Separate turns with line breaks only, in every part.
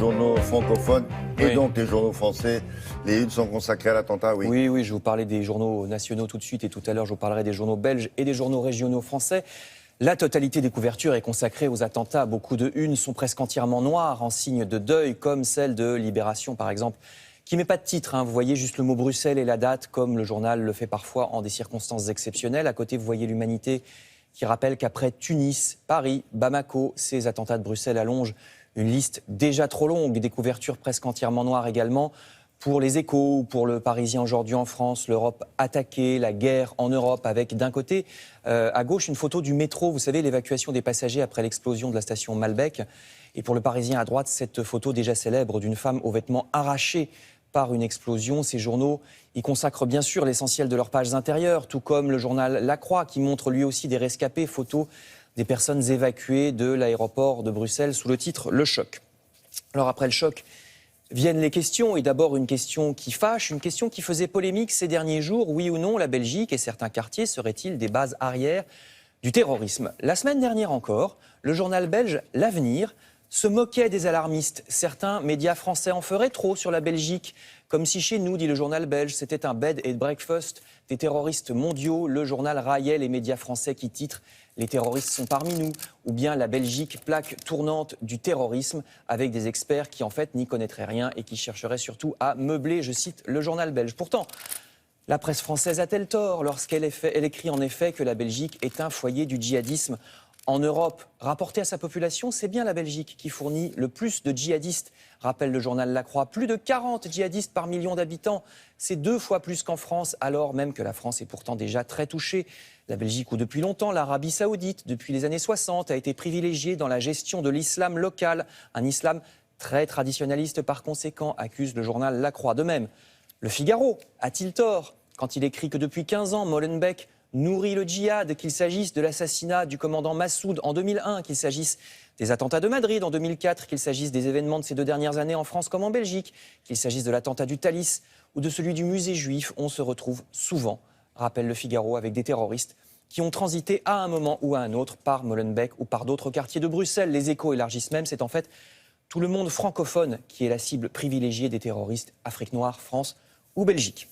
journaux francophones et
Oui.
donc les journaux français. Les unes sont consacrées à l'attentat, oui.
Oui, je vais vous parler des journaux nationaux tout de suite et tout à l'heure je vous parlerai des journaux belges et des journaux régionaux français. La totalité des couvertures est consacrée aux attentats. Beaucoup de unes sont presque entièrement noires, en signe de deuil, comme celle de Libération par exemple, qui met pas de titre. Vous voyez juste le mot Bruxelles et la date, comme le journal le fait parfois en des circonstances exceptionnelles. À côté, vous voyez l'Humanité qui rappelle qu'après Tunis, Paris, Bamako, ces attentats de Bruxelles allongent une liste déjà trop longue, des couvertures presque entièrement noires également. Pour les Échos, pour le Parisien aujourd'hui en France, l'Europe attaquée, la guerre en Europe, avec d'un côté, à gauche, une photo du métro, vous savez, l'évacuation des passagers après l'explosion de la station Malbec. Et pour le Parisien à droite, cette photo déjà célèbre d'une femme aux vêtements arrachés par une explosion. Ces journaux y consacrent bien sûr l'essentiel de leurs pages intérieures, tout comme le journal La Croix, qui montre lui aussi des rescapés, photos des personnes évacuées de l'aéroport de Bruxelles sous le titre « Le choc ». Alors après le choc, viennent les questions, et d'abord une question qui fâche, une question qui faisait polémique ces derniers jours. Oui ou non, la Belgique et certains quartiers seraient-ils des bases arrières du terrorisme? La semaine dernière encore, le journal belge L'Avenir se moquait des alarmistes. Certains médias français en feraient trop sur la Belgique, comme si chez nous, dit le journal belge, c'était un bed and breakfast des terroristes mondiaux. Le journal raillait les médias français qui titrent « Les terroristes sont parmi nous » ou bien « La Belgique, plaque tournante du terrorisme » avec des experts qui en fait n'y connaîtraient rien et qui chercheraient surtout à meubler, je cite, le journal belge. Pourtant, la presse française a-t-elle tort lorsqu'elle écrit en effet que la Belgique est un foyer du djihadisme en Europe? Rapporté à sa population, c'est bien la Belgique qui fournit le plus de djihadistes, rappelle le journal La Croix. Plus de 40 djihadistes par million d'habitants. C'est 2 fois plus qu'en France, alors même que la France est pourtant déjà très touchée. La Belgique, où depuis longtemps l'Arabie Saoudite, depuis les années 60, a été privilégiée dans la gestion de l'islam local. Un islam très traditionnaliste par conséquent, accuse le journal La Croix. De même, Le Figaro a-t-il tort quand il écrit que depuis 15 ans, Molenbeek nourrit le djihad, qu'il s'agisse de l'assassinat du commandant Massoud en 2001, qu'il s'agisse des attentats de Madrid en 2004, qu'il s'agisse des événements de ces 2 dernières années en France comme en Belgique, qu'il s'agisse de l'attentat du Thalys ou de celui du musée juif, on se retrouve souvent, rappelle Le Figaro, avec des terroristes qui ont transité à un moment ou à un autre par Molenbeek ou par d'autres quartiers de Bruxelles. Les Échos élargissent même, c'est en fait tout le monde francophone qui est la cible privilégiée des terroristes, Afrique noire, France ou Belgique.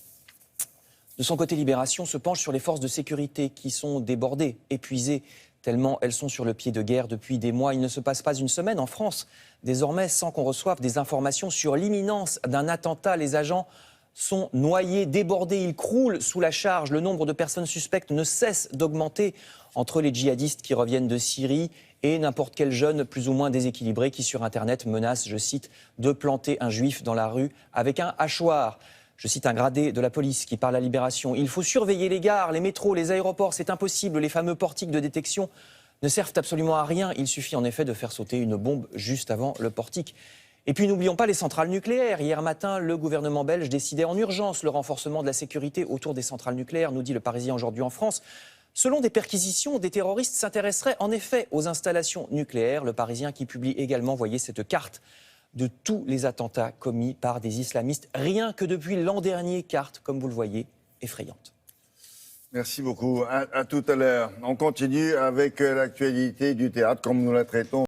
De son côté, Libération se penche sur les forces de sécurité qui sont débordées, épuisées, tellement elles sont sur le pied de guerre depuis des mois. Il ne se passe pas une semaine en France, désormais, sans qu'on reçoive des informations sur l'imminence d'un attentat. Les agents sont noyés, débordés, ils croulent sous la charge. Le nombre de personnes suspectes ne cesse d'augmenter entre les djihadistes qui reviennent de Syrie et n'importe quel jeune plus ou moins déséquilibré qui sur Internet menace, je cite, de planter un juif dans la rue avec un hachoir. Je cite un gradé de la police qui parle à Libération. « Il faut surveiller les gares, les métros, les aéroports, c'est impossible. Les fameux portiques de détection ne servent absolument à rien. Il suffit en effet de faire sauter une bombe juste avant le portique. » Et puis n'oublions pas les centrales nucléaires. Hier matin, le gouvernement belge décidait en urgence le renforcement de la sécurité autour des centrales nucléaires, nous dit le Parisien aujourd'hui en France. Selon des perquisitions, des terroristes s'intéresseraient en effet aux installations nucléaires. Le Parisien qui publie également, voyez cette carte de tous les attentats commis par des islamistes, rien que depuis l'an dernier, carte, comme vous le voyez, effrayante.
Merci beaucoup. À tout à l'heure. On continue avec l'actualité du théâtre, comme nous la traitons.